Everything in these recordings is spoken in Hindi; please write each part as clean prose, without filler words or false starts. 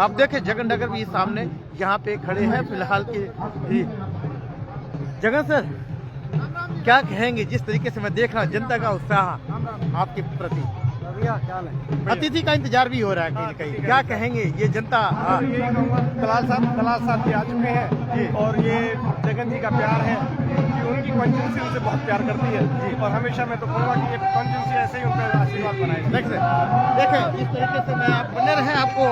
आप देखें जगन नगर भी सामने यहाँ पे खड़े हैं फिलहाल के जगन सर, क्या कहेंगे जिस तरीके से मैं देख रहा हूँ जनता का उत्साह आपके प्रति? अतिथि का इंतजार भी हो रहा है कहीं कहीं, क्या कहेंगे ये जनता? दलाल साहब ये आ चुके हैं और ये जगन जी का प्यार है कि उनकी कॉन्स्टिट्यूंसी उनसे बहुत प्यार करती है और हमेशा मैं तो कहूँगा कि एक कॉन्स्टिट्यूंसी ऐसे ही उन पर आशीर्वाद बनाए। देखें इस तरीके से मैं आप बने रहे आपको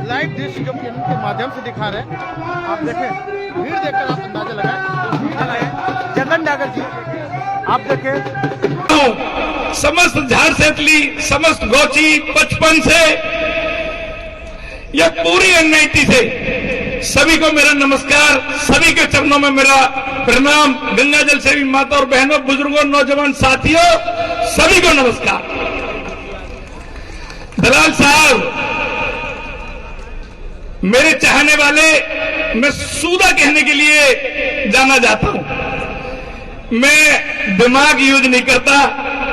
लाइव दृश्य जो कि इनके माध्यम से दिखा रहे हैं। आप देखें भीड़ देखकर आप अंदाजा लगाएं जगन नगर जी, आप देखें समस्त झारसेतली, समस्त गोची, 55 से या पूरी एनआईटी से सभी को मेरा नमस्कार, सभी के चरणों में मेरा प्रणाम। गंगा जल सेवी माता और बहनों, बुजुर्गों, नौजवान साथियों, सभी को नमस्कार। दलाल साहब मेरे चाहने वाले, मैं सूदा कहने के लिए जाना जाता हूं। मैं दिमाग यूज नहीं करता,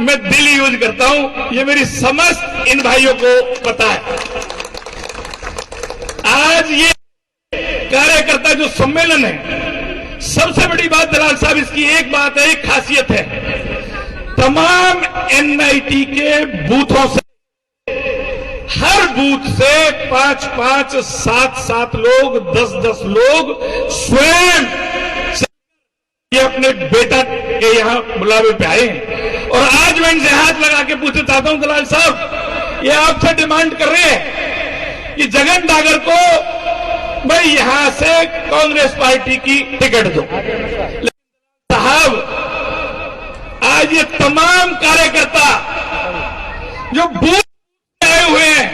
मैं दिल यूज करता हूं। ये मेरी समस्त इन भाइयों को पता है। आज ये कार्यकर्ता जो सम्मेलन है, सबसे बड़ी बात दलाल साहब इसकी एक बात है, एक खासियत है, तमाम एनआईटी के बूथों से, हर बूथ से 5-5, 7-7 लोग, 10-10 लोग स्वयं ये अपने बेटा के यहाँ बुलावे पे आए हैं। और आज मैं इनसे हाथ लगा के पूछना चाहता हूं दलाल साहब, ये आपसे डिमांड कर रहे हैं कि जगन डागर को भाई यहां से कांग्रेस पार्टी की टिकट दो। साहब आज ये तमाम कार्यकर्ता जो बूथ आए हुए हैं,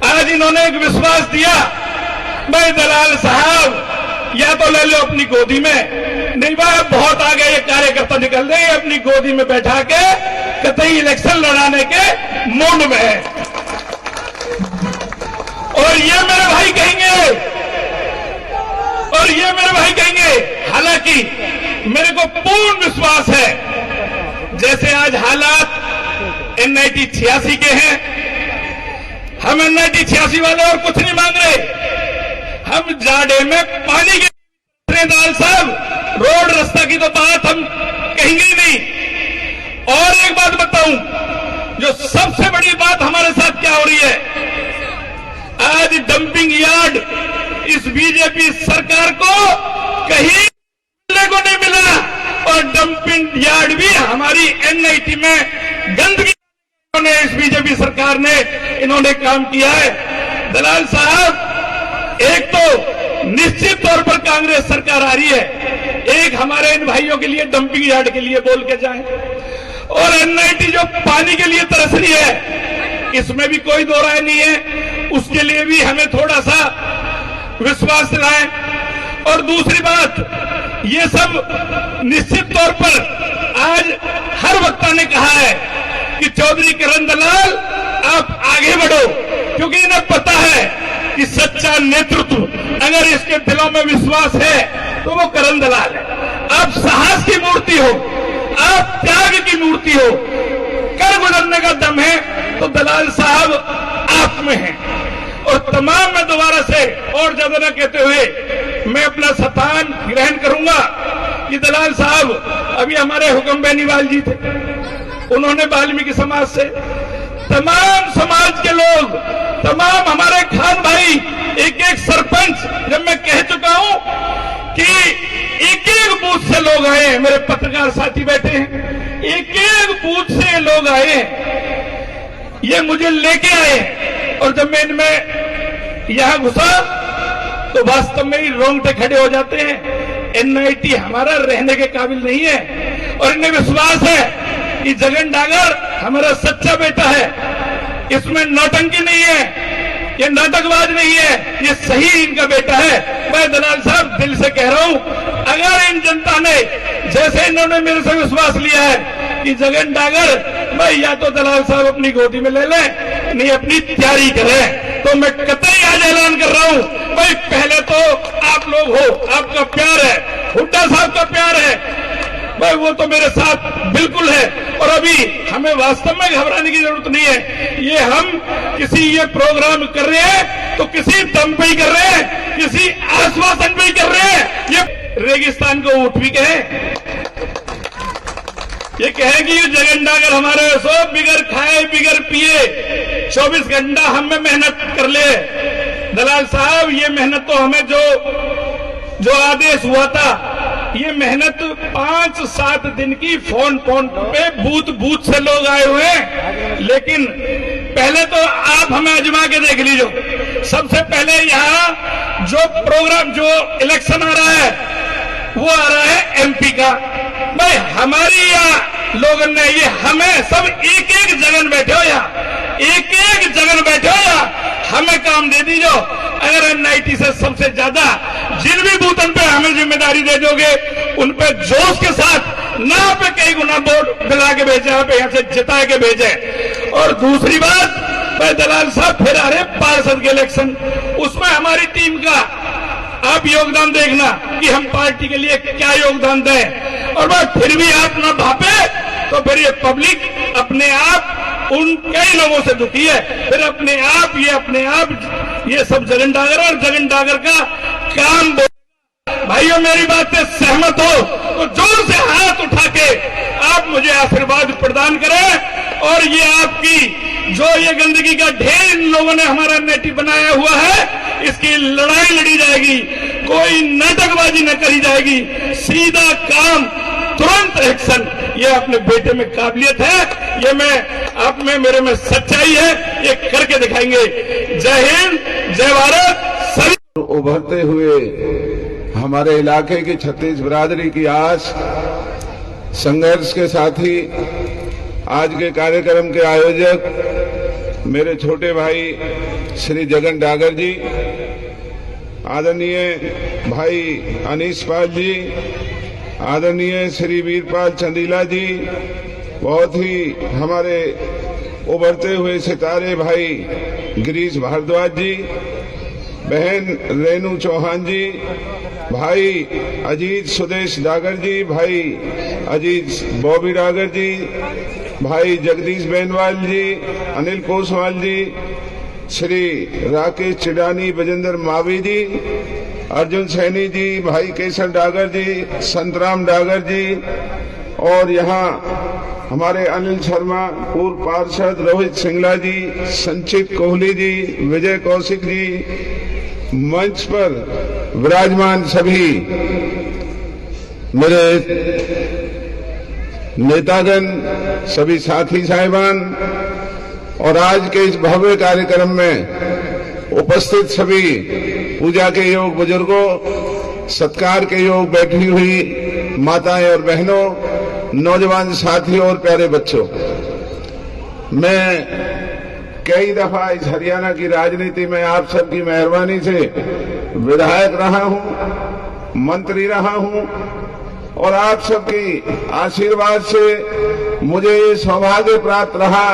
आज इन्होंने एक विश्वास दिया, भाई दलाल साहब या तो ले लो अपनी गोदी में, नहीं भाई बहुत आगे ये कार्यकर्ता निकल रहे हैं, अपनी गोदी में बैठा के कतई इलेक्शन लड़ाने के मूड में है। और ये मेरे भाई कहेंगे, हालांकि मेरे को पूर्ण विश्वास है, जैसे आज हालात एनआईटी 86 के हैं, हम एनआईटी 86 वाले और कुछ नहीं मांग रहे, हम जाड़े में पानी के दलाल साहब, रोड रास्ता की तो बात हम कहेंगे ही नहीं। और एक बात बताऊं, जो सबसे बड़ी बात हमारे साथ क्या हो रही है, आज डंपिंग यार्ड इस बीजेपी सरकार को कहीं मिलने को नहीं मिला, और डंपिंग यार्ड भी हमारी एनआईटी में गंदगी ने इस बीजेपी सरकार ने इन्होंने काम किया है। दलाल साहब एक तो निश्चित तौर पर कांग्रेस सरकार आ रही है, एक हमारे इन भाइयों के लिए डंपिंग यार्ड के लिए बोल के जाए, और एनआईटी जो पानी के लिए तरस रही है, इसमें भी कोई दो राय नहीं है, उसके लिए भी हमें थोड़ा सा विश्वास दिलाएं। और दूसरी बात, ये सब निश्चित तौर पर आज हर वक्ता ने कहा है कि चौधरी करण दलाल आप आगे बढ़ो, क्योंकि इन्हें पता है कि सच्चा नेतृत्व अगर इसके दिलों में विश्वास है तो वो करण दलाल है। आप साहस की मूर्ति हो, आप त्याग की मूर्ति हो, कर गुजरने का दम है तो दलाल साहब आप में है। और तमाम मैं दोबारा से और ज्यादा न कहते हुए मैं अपना स्थान ग्रहण करूंगा कि दलाल साहब अभी हमारे हुक्म बेनीवाल जी थे, उन्होंने वाल्मीकि समाज से तमाम समाज के लोग, तमाम हमारे खान भाई, एक एक सरपंच, जब मैं कह चुका हूं कि एक एक बूथ से लोग आए हैं, मेरे पत्रकार साथी बैठे हैं, एक एक बूथ से लोग आए हैं, ये मुझे लेके आए। और जब मैं इनमें यहां घुसा तो वास्तव में ही रोंगटे खड़े हो जाते हैं। एनआईटी हमारा रहने के काबिल नहीं है, और इन्हें विश्वास है कि जगन डागर हमारा सच्चा बेटा है, इसमें नौटंकी नहीं है, ये नाटकबाज नहीं है, ये सही इनका बेटा है। मैं दलाल साहब दिल से कह रहा हूं, अगर इन जनता ने जैसे इन्होंने मेरे से विश्वास लिया है कि जगन डागर भाई या तो दलाल साहब अपनी गोदी में ले लें, नहीं अपनी तैयारी करें, तो मैं कतई आज ऐलान कर रहा हूं, भाई पहले तो आप लोग हो, आपका प्यार है, हुड्डा साहब का प्यार है, भाई वो तो मेरे साथ बिल्कुल है। और अभी हमें वास्तव में घबराने की जरूरत नहीं है, ये हम किसी ये प्रोग्राम कर रहे हैं तो किसी दम पे ही कर रहे हैं, किसी आश्वासन पे ही कर रहे हैं। ये रेगिस्तान को ऊँट भी कहे, ये कहे कि ये जगन डागर हमारे सो बिगर खाए बिगर पिए 24 घंटा हमें मेहनत कर ले। दलाल साहब, ये मेहनत तो हमें जो आदेश हुआ था, ये मेहनत 5-7 दिन की फोन पे बूथ से लोग आए हुए हैं। लेकिन पहले तो आप हमें आजमा के देख लीजिए। सबसे पहले यहाँ जो प्रोग्राम, जो इलेक्शन आ रहा है, वो आ रहा है एमपी का। भाई हमारी यहाँ लोगों ने ये हमें सब एक जगह बैठे हो, यहाँ एक जगह बैठे हो, यहाँ हमें काम दे दीजो। अगर एनआईटी से सबसे ज्यादा जिन भी बूथन पे हमें जिम्मेदारी दे दोगे, उन पे जोश के साथ ना पे कई गुना वोट दिला के भेजे, आप यहाँ से जिता के भेजे। और दूसरी बात, भाई दलाल साहब फिर आ रहे पार्षद के इलेक्शन, उसमें हमारी टीम का आप योगदान देखना कि हम पार्टी के लिए क्या योगदान दें। और बस फिर भी आप ना भापे तो फिर ये पब्लिक अपने आप उन कई लोगों से दुखी है, फिर अपने आप ये सब जगन डागर और जगन डागर का काम। भाइयों, मेरी बात से सहमत हो तो जोर से हाथ उठा के आप मुझे आशीर्वाद प्रदान करें। और ये आपकी जो ये गंदगी का ढेर इन लोगों ने हमारा नेटी बनाया हुआ है, इसकी लड़ाई लड़ी जाएगी, कोई नाटकबाजी न करी जाएगी, सीधा काम, तुरंत एक्शन। ये अपने बेटे में काबिलियत है, ये आप में मेरे में सच्चाई है, ये करके दिखाएंगे। जय हिंद, जय भारत। सभी उभरते हुए हमारे इलाके की 36 बिरादरी की आस संघर्ष के साथी, आज के कार्यक्रम के आयोजक मेरे छोटे भाई श्री जगन डागर जी, आदरणीय भाई अनीश पाल जी, आदरणीय श्री वीरपाल चंदीला जी, बहुत ही हमारे उभरते हुए सितारे भाई गिरीश भारद्वाज जी, बहन रेनू चौहान जी, भाई अजीत सुदेश डागर जी, भाई अजीत बॉबी डागर जी, भाई जगदीश बेनवाल जी, अनिल कोसवाल जी, श्री राकेश चिडानी, बजेंद्र मावी जी, अर्जुन सैनी जी, भाई केसर डागर जी, संतराम डागर जी, और यहाँ हमारे अनिल शर्मा, पूर्व पार्षद रोहित सिंगला जी, संचित कोहली जी, विजय कौशिक जी, मंच पर विराजमान सभी मेरे नेतागण, सभी साथी साहिबान, और आज के इस भव्य कार्यक्रम में उपस्थित सभी पूजा के योग बुजुर्गों, सत्कार के योग बैठी हुई माताएं और बहनों, नौजवान साथियों और प्यारे बच्चों, मैं कई दफा इस हरियाणा की राजनीति में आप सबकी मेहरबानी से विधायक रहा हूं, मंत्री रहा हूं, और आप सबकी आशीर्वाद से मुझे ये सौभाग्य प्राप्त रहा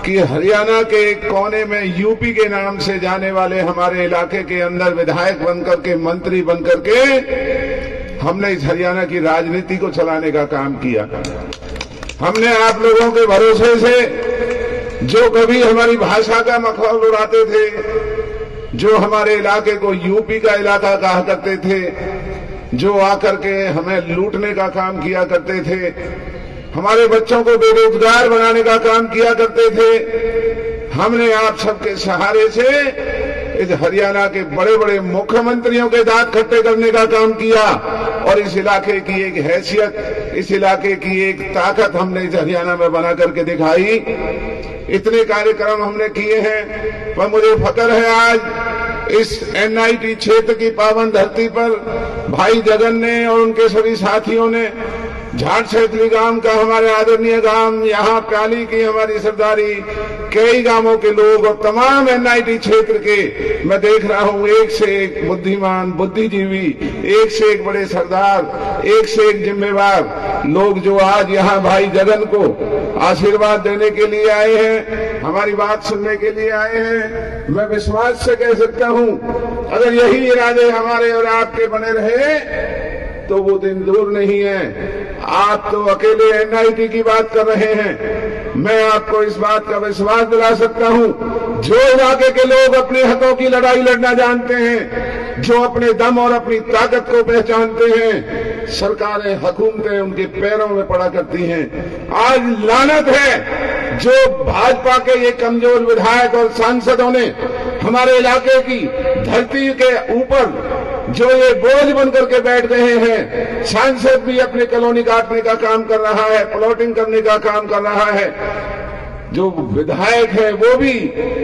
कि हरियाणा के एक कोने में यूपी के नाम से जाने वाले हमारे इलाके के अंदर विधायक बनकर के, मंत्री बनकर के हमने इस हरियाणा की राजनीति को चलाने का काम किया। हमने आप लोगों के भरोसे से, जो कभी हमारी भाषा का मखौल उड़ाते थे, जो हमारे इलाके को यूपी का इलाका कहा करते थे, जो आकर के हमें लूटने का काम किया करते थे, हमारे बच्चों को बेरोजगार बनाने का काम किया करते थे, हमने आप सबके सहारे से इस हरियाणा के बड़े बड़े मुख्यमंत्रियों के दांत खट्टे करने का काम किया, और इस इलाके की एक हैसियत, इस इलाके की एक ताकत हमने इस हरियाणा में बना करके दिखाई। इतने कार्यक्रम हमने किए हैं, पर मुझे फख्र है आज इस एनआईटी क्षेत्र की पावन धरती पर भाई जगन ने और उनके सभी साथियों ने झाट सैतली गांव का, हमारे आदरणीय गांव, यहाँ प्याली की हमारी सरदारी, कई गांवों के लोग और तमाम एनआईटी क्षेत्र के मैं देख रहा हूँ, एक से एक बुद्धिमान, बुद्धिजीवी, एक से एक बड़े सरदार, एक से एक जिम्मेवार लोग जो आज यहाँ भाई जगन को आशीर्वाद देने के लिए आए हैं, हमारी बात सुनने के लिए आए हैं। मैं विश्वास से कह सकता हूँ, अगर यही इरादे हमारे और आपके बने रहे तो वो दिन दूर नहीं है। आप तो अकेले एनआईटी की बात कर रहे हैं, मैं आपको इस बात का विश्वास दिला सकता हूं जो इलाके के लोग अपने हकों की लड़ाई लड़ना जानते हैं, जो अपने दम और अपनी ताकत को पहचानते हैं, सरकारें हुकूमतें उनके पैरों में पड़ा करती हैं। आज लानत है जो भाजपा के ये कमजोर विधायक और सांसदों ने हमारे इलाके की धरती के ऊपर जो ये बोझ बन करके बैठ गए हैं। सांसद भी अपने कॉलोनी काटने का काम कर रहा है, प्लॉटिंग करने का काम कर रहा है। जो विधायक है वो भी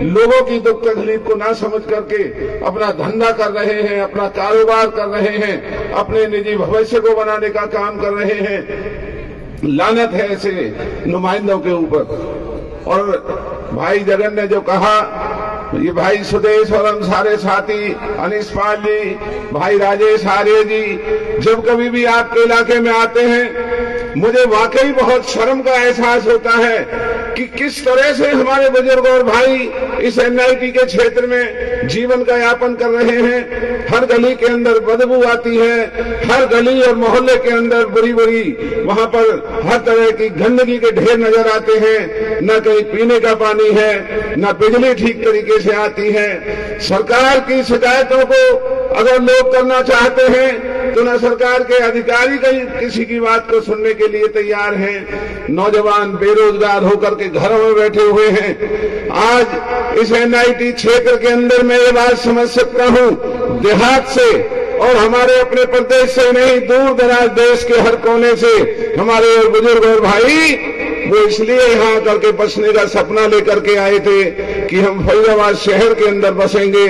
लोगों की दुख तकलीफ को ना समझ करके अपना धंधा कर रहे हैं, अपना कारोबार कर रहे हैं, अपने निजी भविष्य को बनाने का काम कर रहे हैं। लानत है ऐसे नुमाइंदों के ऊपर। और भाई जगन ने जो कहा, ये भाई सुदेश और हम सारे साथी अनिश पाल जी, भाई राजेश आर्य जी, जब कभी भी आपके इलाके में आते हैं मुझे वाकई बहुत शर्म का एहसास होता है कि किस तरह से हमारे बुजुर्ग और भाई इस एनआईटी के क्षेत्र में जीवन का यापन कर रहे हैं। हर गली के अंदर बदबू आती है, हर गली और मोहल्ले के अंदर बड़ी बड़ी वहां पर हर तरह की गंदगी के ढेर नजर आते हैं। न कहीं पीने का पानी है, न बिजली ठीक तरीके से आती है। सरकार की शिकायतों को अगर लोग करना चाहते हैं तो न सरकार के अधिकारी किसी की बात को सुनने के लिए तैयार हैं। नौजवान बेरोजगार होकर के घरों में बैठे हुए हैं। आज इस एनआईटी क्षेत्र के अंदर मैं ये बात समझ सकता हूं, देहात से और हमारे अपने प्रदेश से नहीं, दूर दराज देश के हर कोने से हमारे बुजुर्ग और भाई वो इसलिए यहाँ करके बसने का सपना लेकर के आए थे कि हम फरीदाबाद शहर के अंदर बसेंगे,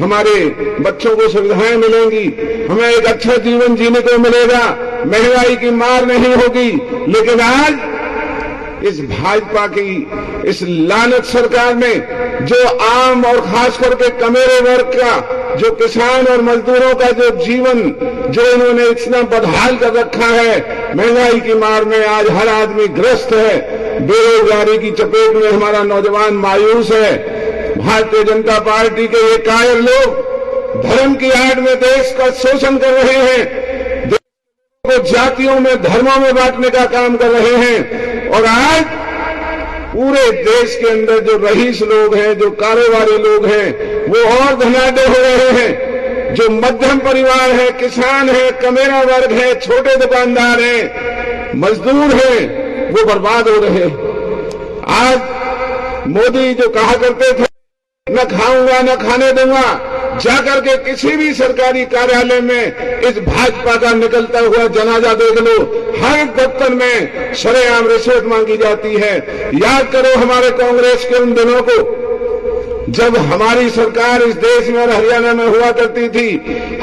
हमारे बच्चों को सुविधाएं मिलेंगी, हमें एक अच्छा जीवन जीने को मिलेगा, महंगाई की मार नहीं होगी। लेकिन आज इस भाजपा की इस लानत सरकार ने जो आम और खास करके कमेरे वर्ग का, जो किसान और मजदूरों का जो जीवन जो इन्होंने इतना बदहाल कर रखा है, महंगाई की मार में आज हर आदमी ग्रस्त है, बेरोजगारी की चपेट में हमारा नौजवान मायूस है। भारतीय जनता पार्टी के ये कायर लोग धर्म की आड़ में देश का शोषण कर रहे हैं, देश को जातियों में धर्मों में बांटने का काम कर रहे हैं। और आज पूरे देश के अंदर जो रईस लोग हैं, जो कारोबारी लोग हैं, वो और धनाढ्य हो रहे हैं। जो मध्यम परिवार है, किसान है, कमेरा वर्ग है, छोटे दुकानदार हैं, मजदूर हैं, वो बर्बाद हो रहे हैं। आज मोदी जो कहा करते थे न खाऊंगा न खाने दूंगा, जाकर के किसी भी सरकारी कार्यालय में इस भाजपा का निकलता हुआ जनाजा देख लो, हर दफ्तर में सरेआम रिश्वत मांगी जाती है। याद करो हमारे कांग्रेस के उन दिनों को जब हमारी सरकार इस देश में और हरियाणा में हुआ करती थी,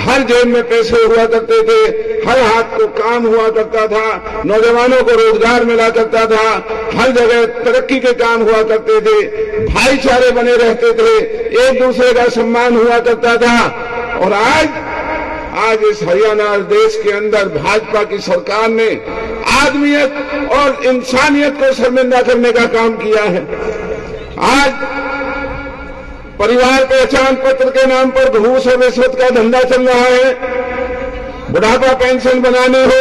हर जेब में पैसे हुआ करते थे, हर हाथ को काम हुआ करता था, नौजवानों को रोजगार मिला करता था, हर जगह तरक्की के काम हुआ करते थे, भाईचारे बने रहते थे, एक दूसरे का सम्मान हुआ करता था। और आज इस हरियाणा देश के अंदर भाजपा की सरकार ने आदमियत और इंसानियत को शर्मिंदा करने का काम किया है। आज परिवार पहचान पत्र के नाम पर घूस और रिश्वत का धंधा चल रहा है। बुढ़ापा पेंशन बनाने हो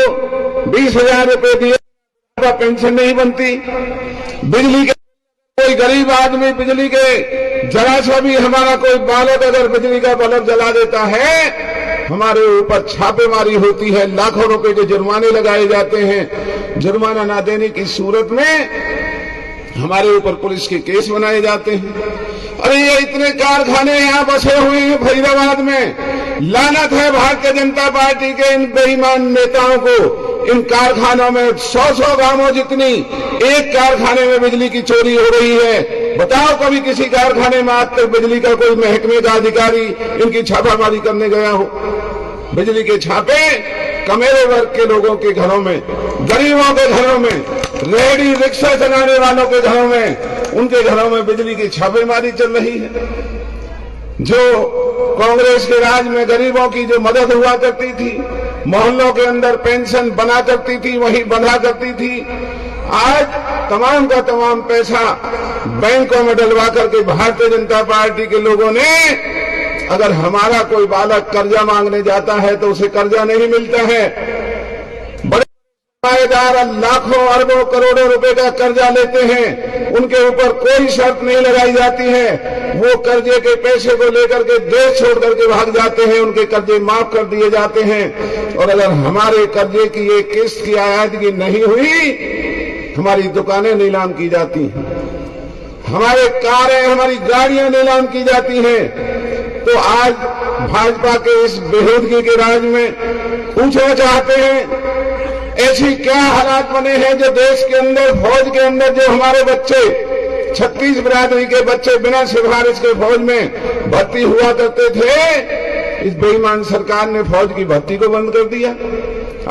20,000 रुपए दिए, बुढ़ापा पेंशन नहीं बनती। बिजली के कोई गरीब आदमी बिजली के जरा सा भी हमारा कोई बालक अगर बिजली का बल्ब जला देता है, हमारे ऊपर छापेमारी होती है, लाखों रुपए के जुर्माने लगाए जाते हैं। जुर्माना ना देने की सूरत में हमारे ऊपर पुलिस के केस बनाए जाते हैं। अरे ये इतने कारखाने यहाँ बसे हुए हैं फरीदाबाद में। लानत है भारतीय जनता पार्टी के इन बेईमान नेताओं को। इन कारखानों में 100 गांवों जितनी एक कारखाने में बिजली की चोरी हो रही है। बताओ कभी किसी कारखाने में आज तक बिजली का कोई महकमे का अधिकारी इनकी छापामारी करने गया हो? बिजली के छापे कमेरे वर्ग के लोगों के घरों में, गरीबों के घरों में, रेहड़ी रिक्शा चलाने वालों के घरों में, उनके घरों में बिजली की छापेमारी चल रही है। जो कांग्रेस के राज में गरीबों की जो मदद हुआ करती थी, मोहल्लों के अंदर पेंशन बना करती थी, वही बंधा करती थी, आज तमाम का तमाम पैसा बैंकों में डलवा करके भारतीय जनता पार्टी के लोगों ने, अगर हमारा कोई बालक कर्जा मांगने जाता है तो उसे कर्जा नहीं मिलता है। बड़े सरमाएदार लाखों अरबों करोड़ों रुपए का कर्जा लेते हैं, उनके ऊपर कोई शर्त नहीं लगाई जाती है। वो कर्जे के पैसे को लेकर के देश छोड़ करके भाग जाते हैं, उनके कर्जे माफ कर दिए जाते हैं। और अगर हमारे कर्जे की एक किस्त की अदायगी नहीं हुई, हमारी दुकानें नीलाम की जाती हैं, हमारे कारें, हमारी गाड़ियां नीलाम की जाती हैं। तो आज भाजपा के इस बेहूदगी के राज में पूछना चाहते हैं, ऐसी क्या हालात बने हैं जो देश के अंदर, फौज के अंदर जो हमारे बच्चे 36 बिरादरी के बच्चे बिना सिफारिश के फौज में भर्ती हुआ करते थे, इस बेईमान सरकार ने फौज की भर्ती को बंद कर दिया।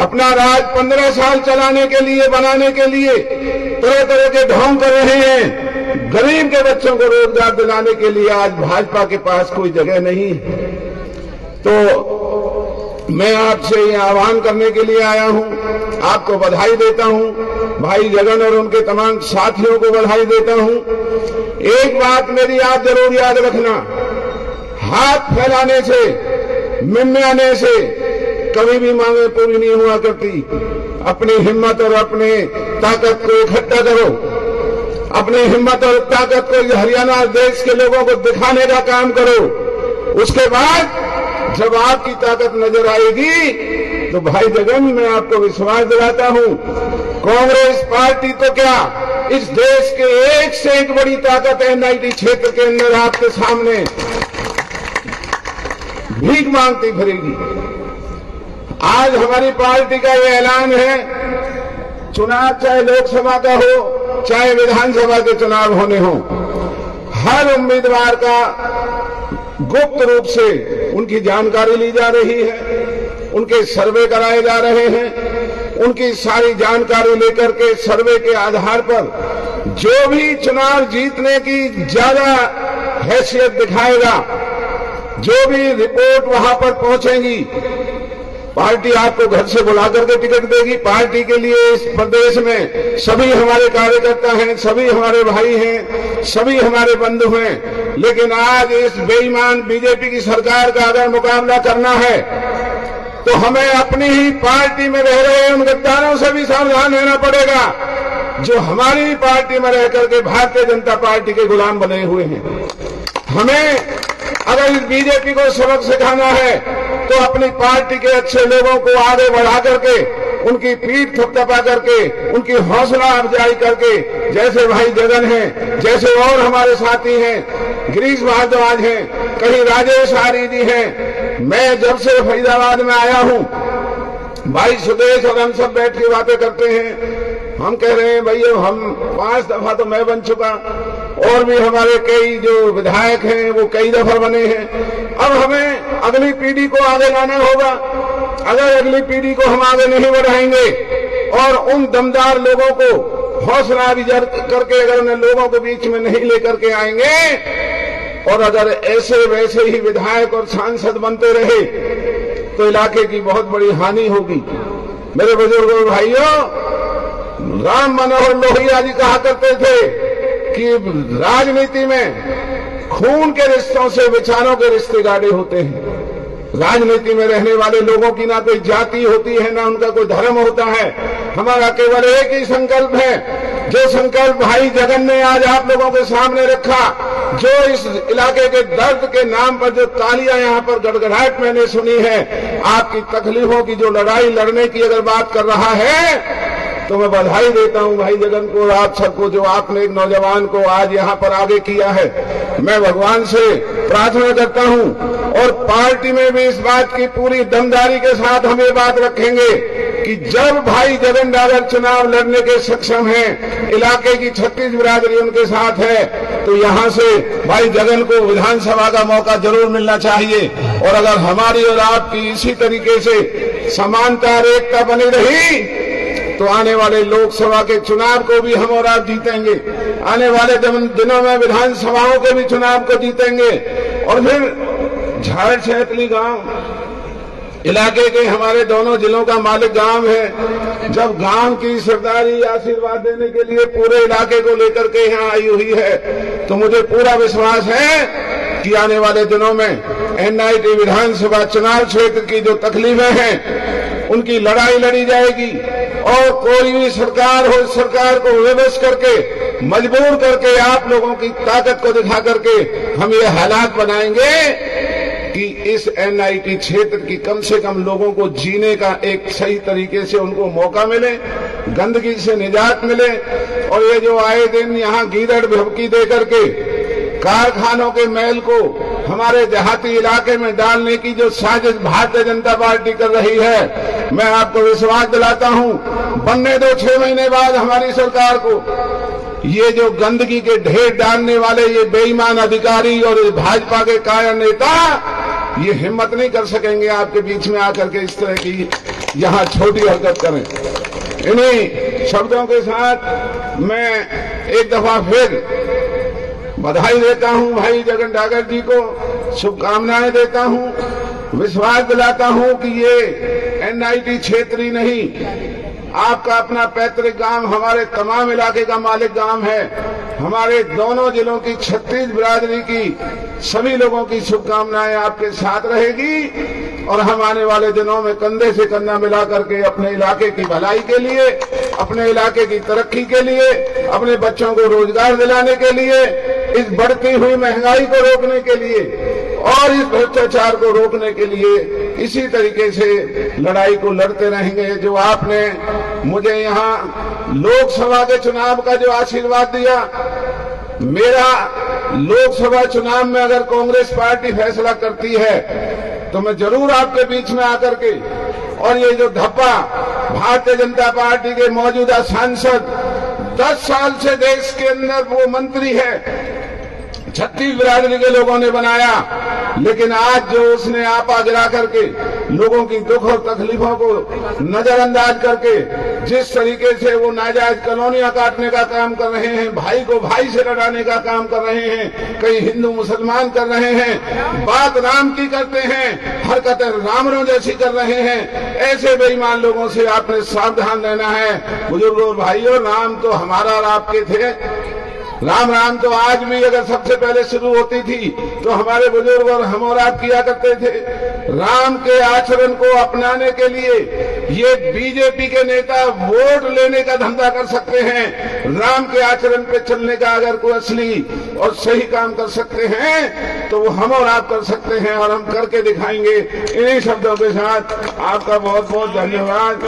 अपना राज 15 साल चलाने के लिए, बनाने के लिए तरह तरह के ढोंग कर रहे हैं। गरीब के बच्चों को रोजगार दिलाने के लिए आज भाजपा के पास कोई जगह नहीं है। तो मैं आपसे ये आह्वान करने के लिए आया हूं, आपको बधाई देता हूं, भाई जगन और उनके तमाम साथियों को बधाई देता हूं। एक बात मेरी आप जरूर याद रखना, हाथ फैलाने से, मिमियाने से कभी भी मांगे पूरी नहीं हुआ करती। अपनी हिम्मत और अपने ताकत को इकट्ठा करो, अपनी हिम्मत और ताकत को हरियाणा देश के लोगों को दिखाने का काम करो। उसके बाद जब आपकी ताकत नजर आएगी तो भाई जगन, मैं आपको विश्वास दिलाता हूं, कांग्रेस पार्टी तो क्या, इस देश के एक से एक बड़ी ताकत एनआईटी क्षेत्र के अंदर आपके सामने भीख मांगती फिरेगी। आज हमारी पार्टी का ये ऐलान है, चुनाव चाहे लोकसभा का हो, चाहे विधानसभा के चुनाव होने हो, हर उम्मीदवार का गुप्त रूप से उनकी जानकारी ली जा रही है, उनके सर्वे कराए जा रहे हैं। उनकी सारी जानकारी लेकर के सर्वे के आधार पर जो भी चुनाव जीतने की ज्यादा हैसियत दिखाएगा, जो भी रिपोर्ट वहां पर पहुंचेगी, पार्टी आपको घर से बुला करके टिकट देगी। पार्टी के लिए इस प्रदेश में सभी हमारे कार्यकर्ता हैं, सभी हमारे भाई हैं, सभी हमारे बंधु हैं। लेकिन आज इस बेईमान बीजेपी की सरकार का अगर मुकाबला करना है तो हमें अपनी ही पार्टी में रह रहे उन गद्दारों से भी सावधान रहना पड़ेगा, जो हमारी पार्टी में रह करके भारतीय जनता पार्टी के गुलाम बने हुए हैं। हमें अगर इस बीजेपी को सबक सिखाना है तो अपनी पार्टी के अच्छे लोगों को आगे बढ़ा करके, उनकी पीठ थपथपा करके, उनकी हौसला अफजाई करके, जैसे भाई जगन हैं, जैसे और हमारे साथी हैं, गिरीश भारद्वाज हैं, कहीं राजेश आर्य जी हैं। मैं जब से फरीदाबाद में आया हूं, भाई सुदेश और हम सब बैठ के बातें करते हैं। हम कह रहे हैं भैया, हम 5 दफा तो मैं बन चुका, और भी हमारे कई जो विधायक हैं वो कई दफा बने हैं। अब हमें अगली पीढ़ी को आगे लाना होगा। अगर अगली पीढ़ी को हम आगे नहीं बढ़ाएंगे और उन दमदार लोगों को हौसला अफजाई करके अगर उन लोगों के बीच में नहीं लेकर के आएंगे और अगर ऐसे वैसे ही विधायक और सांसद बनते रहे तो इलाके की बहुत बड़ी हानि होगी। मेरे बुजुर्गों भाइयों, राम मनोहर लोहिया जी कहा करते थे कि राजनीति में खून के रिश्तों से विचारों के रिश्ते गाढ़े होते हैं। राजनीति में रहने वाले लोगों की ना कोई जाति होती है, ना उनका कोई धर्म होता है। हमारा केवल एक ही संकल्प है, जो संकल्प भाई जगन ने आज आप लोगों के सामने रखा, जो इस इलाके के दर्द के नाम पर जो तालियां यहाँ पर गड़गड़ाहट मैंने सुनी है, आपकी तकलीफों की जो लड़ाई लड़ने की अगर बात कर रहा है, तो मैं बधाई देता हूं भाई जगन को, आप सबको, जो आपने एक नौजवान को आज यहाँ पर आगे किया है। मैं भगवान से प्रार्थना करता हूं और पार्टी में भी इस बात की पूरी दमदारी के साथ हम ये बात रखेंगे कि जब भाई जगन डागर चुनाव लड़ने के सक्षम हैं, इलाके की 36 बिरादरी उनके साथ है, तो यहां से भाई जगन को विधानसभा का मौका जरूर मिलना चाहिए। और अगर हमारी और आपकी इसी तरीके से समानता और एकता बनी रही तो आने वाले लोकसभा के चुनाव को भी हम और आप जीतेंगे, आने वाले दिनों में विधानसभाओं के भी चुनाव को जीतेंगे। और फिर झाड़ छैतली गांव इलाके के हमारे दोनों जिलों का मालिक गांव है। जब गांव की सरदारी आशीर्वाद देने के लिए पूरे इलाके को लेकर के यहाँ आई हुई है, तो मुझे पूरा विश्वास है कि आने वाले दिनों में एनआईटी विधानसभा चुनाव क्षेत्र की जो तकलीफें हैं उनकी लड़ाई लड़ी जाएगी और कोई भी सरकार हो, सरकार को विवश करके मजबूर करके आप लोगों की ताकत को दिखा करके हम ये हालात बनाएंगे कि इस एनआईटी क्षेत्र की कम से कम लोगों को जीने का एक सही तरीके से उनको मौका मिले, गंदगी से निजात मिले। और ये जो आए दिन यहाँ गीदड़ भभकी दे करके कारखानों के मैल को हमारे देहाती इलाके में डालने की जो साजिश भारतीय जनता पार्टी कर रही है, मैं आपको विश्वास दिलाता हूं, बनने दो 6 महीने बाद हमारी सरकार को। ये जो गंदगी के ढेर डालने वाले ये बेईमान अधिकारी और भाजपा के कायर नेता ये हिम्मत नहीं कर सकेंगे आपके बीच में आकर के इस तरह की यहां छोटी हरकत करें। इन्हीं शब्दों के साथ मैं एक दफा फिर बधाई देता हूं भाई जगन डागर जी को, शुभकामनाएं देता हूं, विश्वास दिलाता हूं कि ये एनआईटी क्षेत्र ही नहीं, आपका अपना पैतृक गांव हमारे तमाम इलाके का मालिक गांव है। हमारे दोनों जिलों की 36 बिरादरी की सभी लोगों की शुभकामनाएं आपके साथ रहेगी और हम आने वाले दिनों में कंधे से कंधा मिला करके अपने इलाके की भलाई के लिए, अपने इलाके की तरक्की के लिए, अपने बच्चों को रोजगार दिलाने के लिए, इस बढ़ती हुई महंगाई को रोकने के लिए और इस भ्रष्टाचार को रोकने के लिए इसी तरीके से लड़ाई को लड़ते रहेंगे। जो आपने मुझे यहाँ लोकसभा के चुनाव का जो आशीर्वाद दिया, मेरा लोकसभा चुनाव में अगर कांग्रेस पार्टी फैसला करती है तो मैं जरूर आपके बीच में आकर के, और ये जो धप्पा भारतीय जनता पार्टी के मौजूदा सांसद 10 साल से देश के अंदर वो मंत्री है, 36 बिरादरी के लोगों ने बनाया, लेकिन आज जो उसने आपा गिरा करके लोगों की दुख और तकलीफों को नजरअंदाज करके जिस तरीके से वो नाजायज कॉलोनियां काटने का काम कर रहे हैं, भाई को भाई से लड़ाने का काम कर रहे हैं, कई हिंदू मुसलमान कर रहे हैं, बात राम की करते हैं, हरकतें रावणों जैसी कर रहे हैं, ऐसे बेईमान लोगों से आपने सावधान रहना है। बुजुर्गों और भाइयों, राम तो हमारा और आपके थे, राम राम तो आज भी अगर सबसे पहले शुरू होती थी तो हमारे बुजुर्ग और हम और आप किया करते थे। राम के आचरण को अपनाने के लिए ये बीजेपी के नेता वोट लेने का धंधा कर सकते हैं, राम के आचरण पे चलने का अगर कोई असली और सही काम कर सकते हैं तो वो हम और आप कर सकते हैं और हम करके दिखाएंगे। इन्हीं शब्दों के साथ आपका बहुत बहुत धन्यवाद।